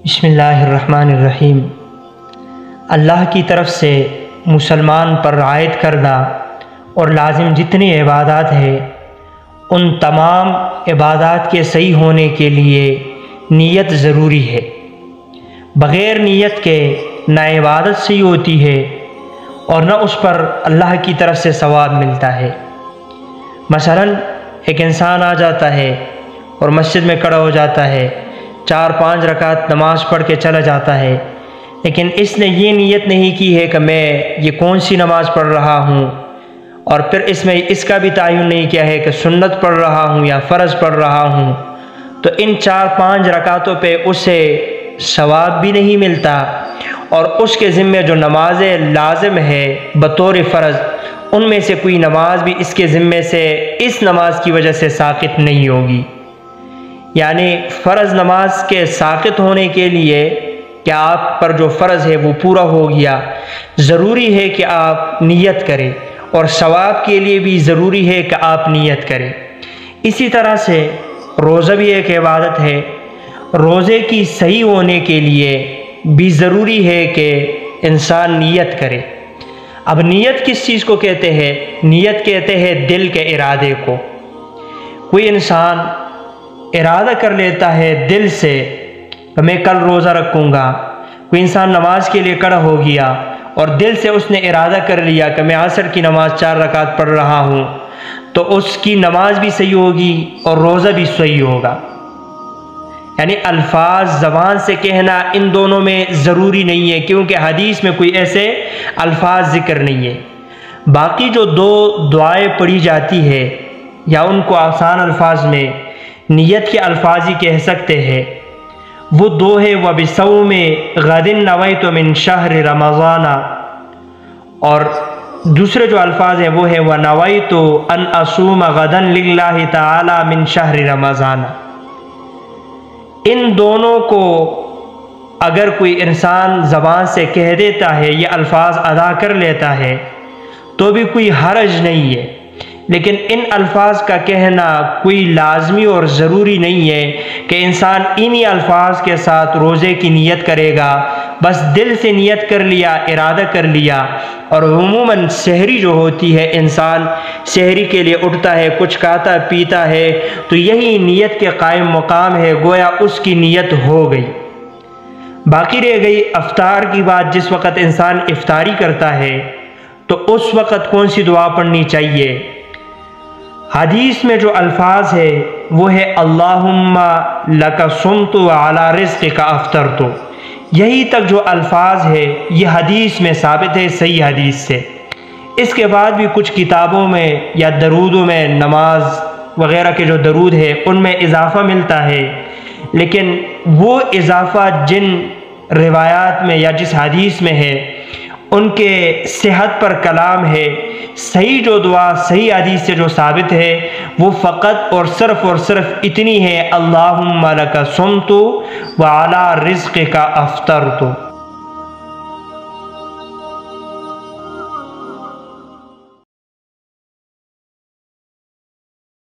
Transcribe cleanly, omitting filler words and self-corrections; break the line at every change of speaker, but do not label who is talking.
بسم اللہ الرحمن الرحیم۔ اللہ کی طرف سے مسلمان پر عائد کردہ اور لازم جتنی عبادات ہیں ان تمام عبادات کے صحیح ہونے کے لیے نیت ضروری ہے۔ بغیر نیت کے نہ عبادت صحیح ہوتی ہے اور نہ اس پر اللہ کی طرف سے ثواب ملتا ہے۔ مثلاً ایک انسان آ جاتا ہے اور مسجد میں کھڑا ہو جاتا ہے، 4-5 رکعت نماز پڑھ کے چلا جاتا ہے، لیکن اس نے یہ نیت نہیں کی ہے کہ میں یہ کون سی نماز پڑھ رہا ہوں، اور پھر اس میں اس کا بھی تعین نہیں کیا ہے کہ سنت پڑھ رہا ہوں یا فرض پڑھ رہا ہوں، تو ان 4-5 رکعتوں پہ اسے ثواب بھی نہیں ملتا، اور اس کے ذمے جو نمازیں لازم ہے بطور فرض ان میں سے کوئی نماز بھی اس کے ذمے سے اس نماز کی وجہ سے ساقط نہیں ہوگی۔ یعنی فرض نماز کے ساقط ہونے کے لیے کہ آپ پر جو فرض ہے وہ پورا ہو گیا، ضروری ہے کہ آپ نیت کریں، اور ثواب کے لیے بھی ضروری ہے کہ آپ نیت کریں۔ اسی طرح سے روزہ بھی ایک عبادت ہے، روزے کی صحیح ہونے کے لیے بھی ضروری ہے کہ انسان نیت کرے۔ اب نیت کس چیز کو کہتے ہیں؟ نیت کہتے ہیں دل کے ارادے کو۔ کوئی انسان ارادہ کر لیتا ہے دل سے کہ میں کل روزہ رکھوں گا۔ کوئی انسان نماز کے لیے کھڑا ہو گیا اور دل سے اس نے ارادہ کر لیا کہ میں عصر کی نماز 4 رکعت پڑھ رہا ہوں، تو اس کی نماز بھی صحیح ہوگی اور روزہ بھی صحیح ہوگا۔ یعنی الفاظ زبان سے کہنا ان دونوں میں ضروری نہیں ہے، کیونکہ حدیث میں کوئی ایسے الفاظ ذکر نہیں ہے۔ باقی جو 2 دعائیں پڑھی جاتی ہے یا ان کو آسان الفاظ میں نیت کے الفاظ ہی کہہ سکتے ہیں، وہ 2 ہے وَبِصَوْمِ غَدٍ نَوَيْتُ مِن شَهْرِ رَمَضَانَ، اور دوسرے جو الفاظ ہیں وہ ہے وَنَوَيْتُ أَنْ أَصُومَ غَدًا لِلَّهِ تَعَالَى مِن شَهْرِ رَمَضَانَ۔ ان دونوں کو اگر کوئی انسان زبان سے کہہ دیتا ہے، یہ الفاظ ادا کر لیتا ہے تو بھی کوئی حرج نہیں ہے، لیکن ان الفاظ کا کہنا کوئی لازمی اور ضروری نہیں ہے کہ انسان انہی الفاظ کے ساتھ روزے کی نیت کرے گا۔ بس دل سے نیت کر لیا، ارادہ کر لیا، اور عموماً سحری جو ہوتی ہے، انسان سحری کے لیے اٹھتا ہے، کچھ کھاتا پیتا ہے، تو یہی نیت کے قائم مقام ہے، گویا اس کی نیت ہو گئی۔ باقی رہ گئی افطار کی بات۔ جس وقت انسان افطاری کرتا ہے تو اس وقت کون سی دعا پڑھنی چاہیے؟ حدیث میں جو الفاظ ہے وہ ہے اللہم لک صمت وعلی رزقک افطرت۔ یہی تک جو الفاظ ہے یہ حدیث میں ثابت ہے، صحیح حدیث سے۔ اس کے بعد بھی کچھ کتابوں میں یا درودوں میں، نماز وغیرہ کے جو درود ہے ان میں اضافہ ملتا ہے، لیکن وہ اضافہ جن روایات میں یا جس حدیث میں ہے ان کے صحت پر کلام ہے۔ صحیح جو دعا صحیح حدیث سے جو ثابت ہے وہ فقط اور صرف اتنی ہے اللہم لک صمت وعلی رزقک افطرت۔